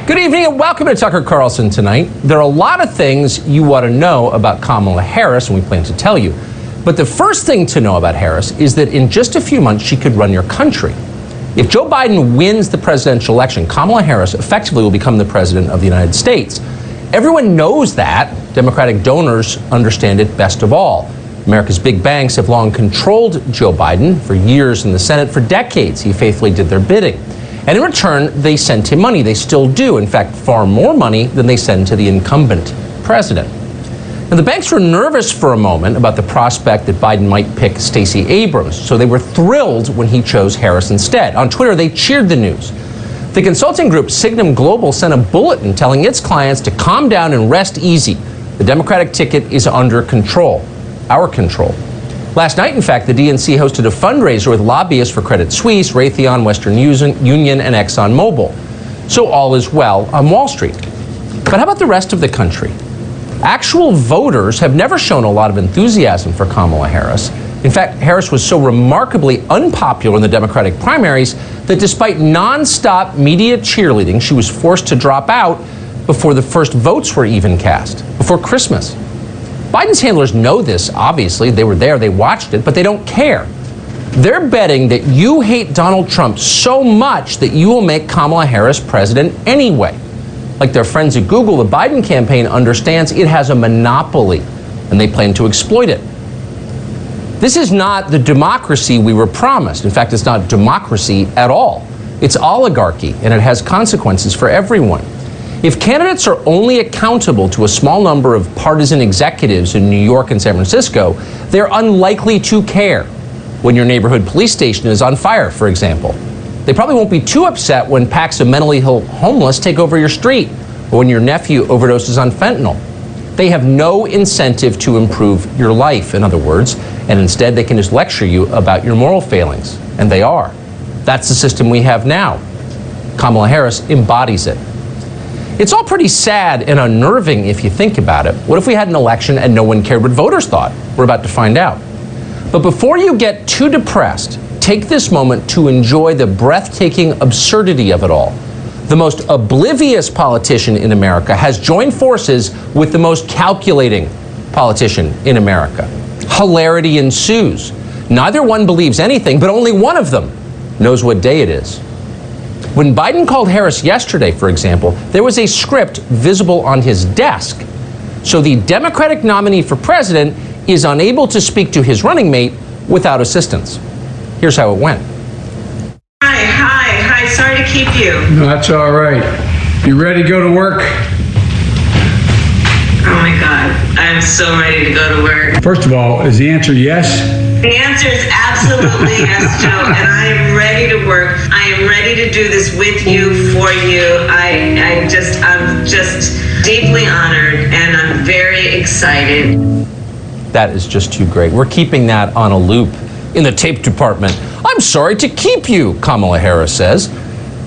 Good evening and welcome to Tucker Carlson Tonight. There are a lot of things you want to know about Kamala Harris, and we plan to tell you. But the first thing to know about Harris is that in just a few months, she could run your country. If Joe Biden wins the presidential election, Kamala Harris effectively will become the president of the United States. Everyone knows that. Democratic donors understand it best of all. America's big banks have long controlled Joe Biden for years in the Senate. For decades, he faithfully did their bidding. And in return, they sent him money. They still do. In fact, far more money than they send to the incumbent president. Now, the banks were nervous for a moment about the prospect that Biden might pick Stacey Abrams, so they were thrilled when he chose Harris instead. On Twitter, they cheered the news. The consulting group Signum Global sent a bulletin telling its clients to calm down and rest easy. The Democratic ticket is under control, our control. Last night, in fact, the DNC hosted a fundraiser with lobbyists for Credit Suisse, Raytheon, Western Union, and ExxonMobil. So all is well on Wall Street. But how about the rest of the country? Actual voters have never shown a lot of enthusiasm for Kamala Harris. In fact, Harris was so remarkably unpopular in the Democratic primaries that despite nonstop media cheerleading, she was forced to drop out before the first votes were even cast, before Christmas. Biden's handlers know this, obviously. They were there, they watched it, but they don't care. They're betting that you hate Donald Trump so much that you will make Kamala Harris president anyway. Like their friends at Google, the Biden campaign understands it has a monopoly, and they plan to exploit it. This is not the democracy we were promised. In fact, it's not democracy at all. It's oligarchy, and it has consequences for everyone. If candidates are only accountable to a small number of partisan executives in New York and San Francisco, they're unlikely to care when your neighborhood police station is on fire, for example. They probably won't be too upset when packs of mentally ill homeless take over your street or when your nephew overdoses on fentanyl. They have no incentive to improve your life, in other words, and instead they can just lecture you about your moral failings, and they are. That's the system we have now. Kamala Harris embodies it. It's all pretty sad and unnerving if you think about it. What if we had an election and no one cared what voters thought? We're about to find out. But before you get too depressed, take this moment to enjoy the breathtaking absurdity of it all. The most oblivious politician in America has joined forces with the most calculating politician in America. Hilarity ensues. Neither one believes anything, but only one of them knows what day it is. When Biden called Harris yesterday, for example, there was a script visible on his desk. So the Democratic nominee for president is unable to speak to his running mate without assistance. Here's how it went. Hi, sorry to keep you. No, that's all right. You ready to go to work? Oh my God, I'm so ready to go to work. First of all, is the answer yes? The answer is absolutely yes, Joe, and I am ready to work. I am ready to do this with you, for you. I'm just deeply honored, and I'm very excited. That is just too great. We're keeping that on a loop in the tape department. I'm sorry to keep you, Kamala Harris says.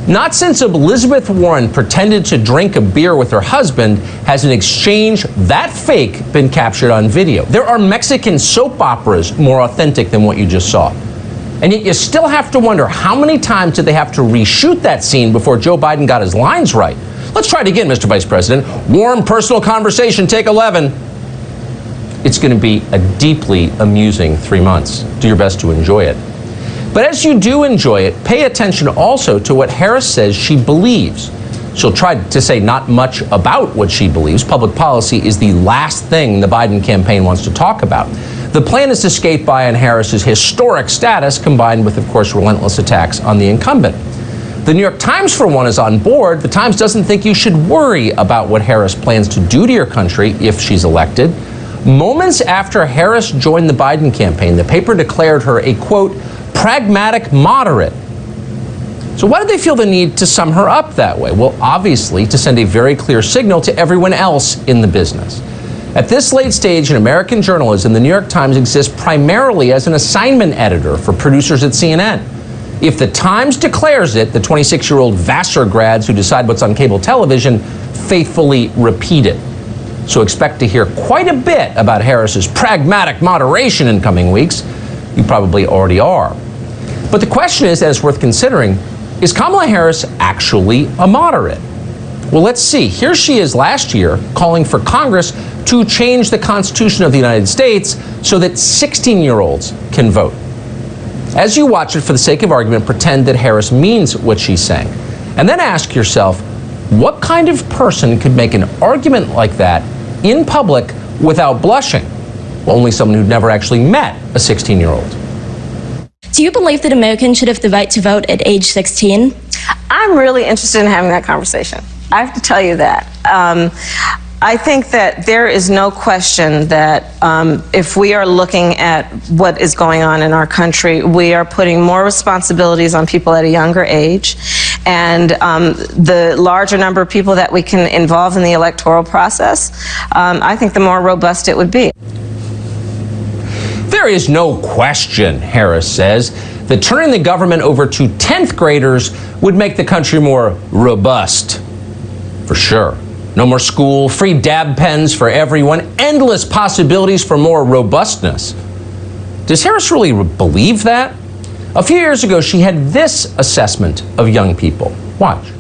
Not since Elizabeth Warren pretended to drink a beer with her husband has an exchange that fake been captured on video. There are Mexican soap operas more authentic than what you just saw. And yet you still have to wonder how many times did they have to reshoot that scene before Joe Biden got his lines right? Let's try it again, Mr. Vice President. Warm personal conversation, take 11. It's going to be a deeply amusing 3 months. Do your best to enjoy it. But as you do enjoy it, pay attention also to what Harris says she believes. She'll try to say not much about what she believes. Public policy is the last thing the Biden campaign wants to talk about. The plan is to skate by on Harris's historic status, combined with, of course, relentless attacks on the incumbent. The New York Times, for one, is on board. The Times doesn't think you should worry about what Harris plans to do to your country if she's elected. Moments after Harris joined the Biden campaign, the paper declared her a, quote, pragmatic moderate. So why did they feel the need to sum her up that way? Well, obviously, to send a very clear signal to everyone else in the business. At this late stage in American journalism, the New York Times exists primarily as an assignment editor for producers at CNN. If the Times declares it, the 26-year-old Vassar grads who decide what's on cable television faithfully repeat it. So expect to hear quite a bit about Harris's pragmatic moderation in coming weeks. You probably already are. But the question is, that is worth considering, is Kamala Harris actually a moderate? Well, let's see. Here she is last year calling for Congress to change the Constitution of the United States so that 16-year-olds can vote. As you watch it, for the sake of argument, pretend that Harris means what she's saying. And then ask yourself, what kind of person could make an argument like that in public without blushing? Well, only someone who'd never actually met a 16-year-old. Do you believe that Americans should have the right to vote at age 16? I'm really interested in having that conversation. I have to tell you that. I think that there is no question that if we are looking at what is going on in our country, we are putting more responsibilities on people at a younger age. And the larger number of people that we can involve in the electoral process, I think the more robust it would be. There is no question, Harris says, that turning the government over to 10th graders would make the country more robust. For sure. No more school, free dab pens for everyone, endless possibilities for more robustness. Does Harris really believe that? A few years ago, she had this assessment of young people. Watch.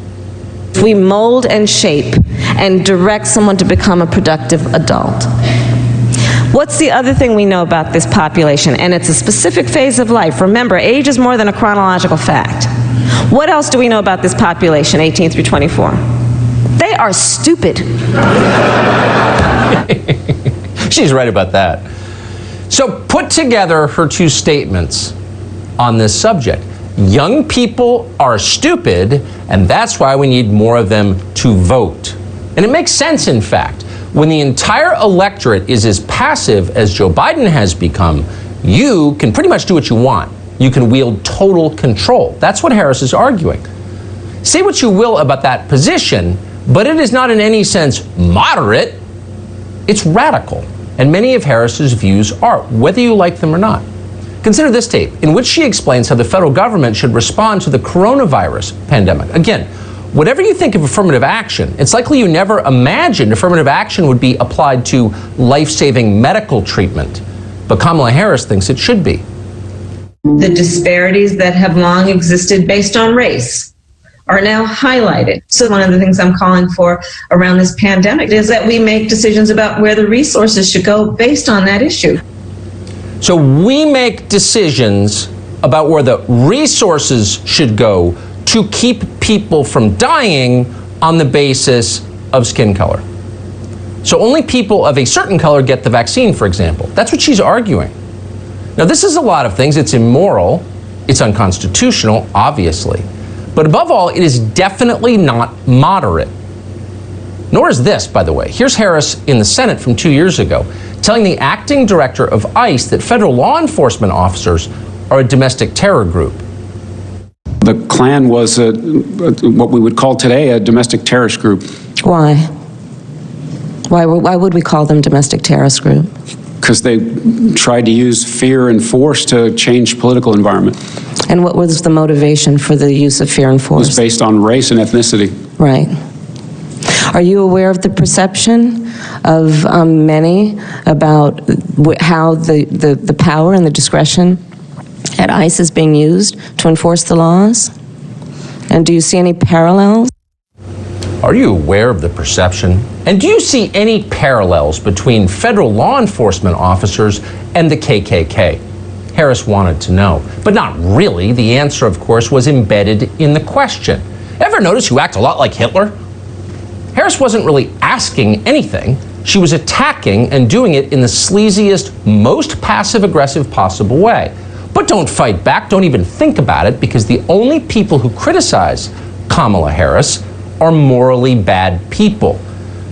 We mold and shape and direct someone to become a productive adult. What's the other thing we know about this population? And it's a specific phase of life. Remember, age is more than a chronological fact. What else do we know about this population, 18 through 24? They are stupid. She's right about that. So put together her two statements on this subject. Young people are stupid, and that's why we need more of them to vote. And it makes sense, in fact. When the entire electorate is as passive as Joe Biden has become, you can pretty much do what you want. You can wield total control. That's what Harris is arguing. Say what you will about that position, but it is not in any sense moderate. It's radical. And many of Harris's views are, whether you like them or not. Consider this tape, in which she explains how the federal government should respond to the coronavirus pandemic. Again, whatever you think of affirmative action, it's likely you never imagined affirmative action would be applied to life-saving medical treatment. But Kamala Harris thinks it should be. The disparities that have long existed based on race are now highlighted. So one of the things I'm calling for around this pandemic is that we make decisions about where the resources should go based on that issue. So we make decisions about where the resources should go to keep people from dying on the basis of skin color. So only people of a certain color get the vaccine, for example. That's what she's arguing. Now, this is a lot of things. It's immoral. It's unconstitutional, obviously. But above all, it is definitely not moderate. Nor is this, by the way. Here's Harris in the Senate from 2 years ago, telling the acting director of ICE that federal law enforcement officers are a domestic terror group. The Klan was what we would call today a domestic terrorist group. Why? Why would we call them domestic terrorist group? Because they tried to use fear and force to change political environment. And what was the motivation for the use of fear and It was force? based on race and ethnicity. Right. Are you aware of the perception of many about how the power and the discretion at ICE is being used to enforce the laws? And do you see any parallels? Are you aware of the perception? And do you see any parallels between federal law enforcement officers and the KKK? Harris wanted to know, but not really. The answer, of course, was embedded in the question. Ever notice you act a lot like Hitler? Harris wasn't really asking anything. She was attacking and doing it in the sleaziest, most passive-aggressive possible way. But don't fight back, don't even think about it, because the only people who criticize Kamala Harris are morally bad people.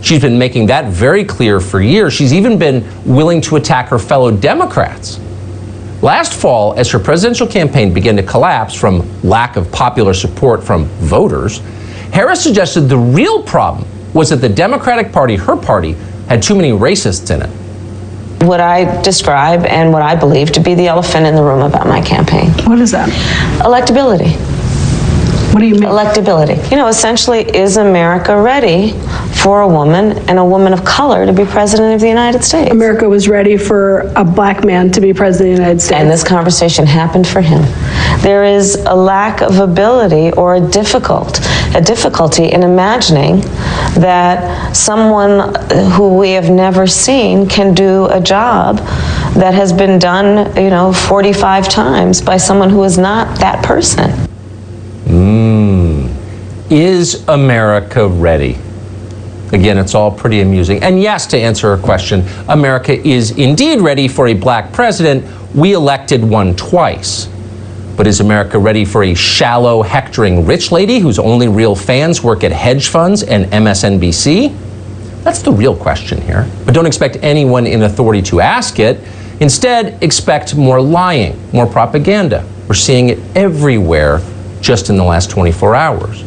She's been making that very clear for years. She's even been willing to attack her fellow Democrats. Last fall, as her presidential campaign began to collapse from lack of popular support from voters, Harris suggested the real problem was that the Democratic Party, her party, had too many racists in it. What I describe and what I believe to be the elephant in the room about my campaign. What is that? Electability. What do you mean? Electability. You know, essentially, is America ready for a woman and a woman of color to be president of the United States? America was ready for a black man to be president of the United States. And this conversation happened for him. There is a lack of ability or a difficult a difficulty in imagining that someone who we have never seen can do a job that has been done, 45 times by someone who is not that person. Is America ready? Again, it's all pretty amusing. And yes, to answer her question, America is indeed ready for a black president. We elected one twice. But is America ready for a shallow, hectoring rich lady whose only real fans work at hedge funds and MSNBC? That's the real question here. But don't expect anyone in authority to ask it. Instead, expect more lying, more propaganda. We're seeing it everywhere just in the last 24 hours.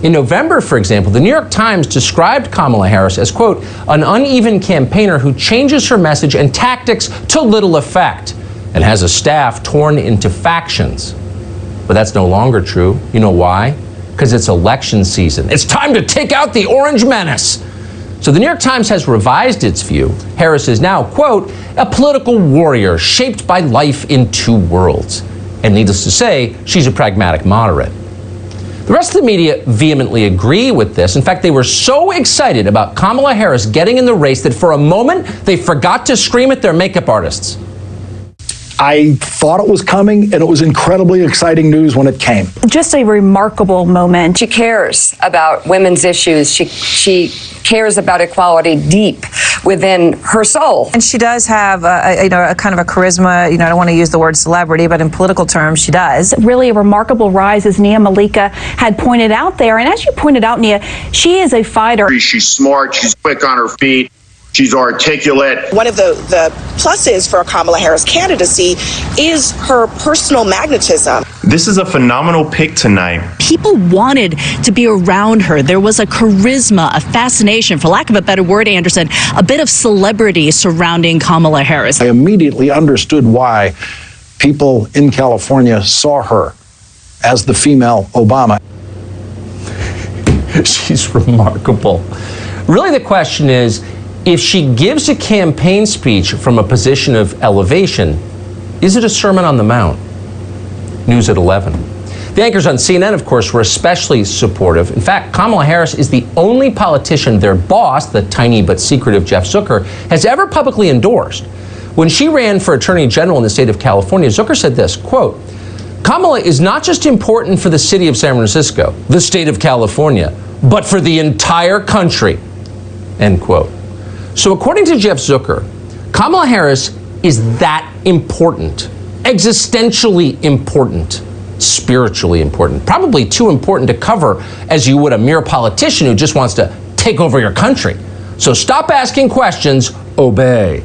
In November, for example, the New York Times described Kamala Harris as, quote, an uneven campaigner who changes her message and tactics to little effect and has a staff torn into factions. But that's no longer true. You know why? Because it's election season. It's time to take out the orange menace. So the New York Times has revised its view. Harris is now, quote, a political warrior shaped by life in two worlds. And needless to say, she's a pragmatic moderate. The rest of the media vehemently agree with this. In fact, they were so excited about Kamala Harris getting in the race that for a moment, they forgot to scream at their makeup artists. I thought it was coming, and it was incredibly exciting news when it came. Just a remarkable moment. She cares about women's issues. She cares about equality deep within her soul. And she does have a kind of a charisma. I don't want to use the word celebrity, but in political terms, she does. Really a remarkable rise, as Nia Malika had pointed out there. And as you pointed out, Nia, she is a fighter. She's smart. She's quick on her feet. She's articulate. One of the pluses for Kamala Harris' candidacy is her personal magnetism. This is a phenomenal pick tonight. People wanted to be around her. There was a charisma, a fascination, for lack of a better word, Anderson, a bit of celebrity surrounding Kamala Harris. I immediately understood why people in California saw her as the female Obama. She's remarkable. Really, the question is, if she gives a campaign speech from a position of elevation, is it a Sermon on the Mount? News at 11. The anchors on CNN, of course, were especially supportive. In fact, Kamala Harris is the only politician their boss, the tiny but secretive Jeff Zucker, has ever publicly endorsed. When she ran for Attorney General in the state of California, Zucker said this, quote, Kamala is not just important for the city of San Francisco, the state of California, but for the entire country, end quote. So according to Jeff Zucker, Kamala Harris is that important, existentially important, spiritually important, probably too important to cover as you would a mere politician who just wants to take over your country. So stop asking questions, obey.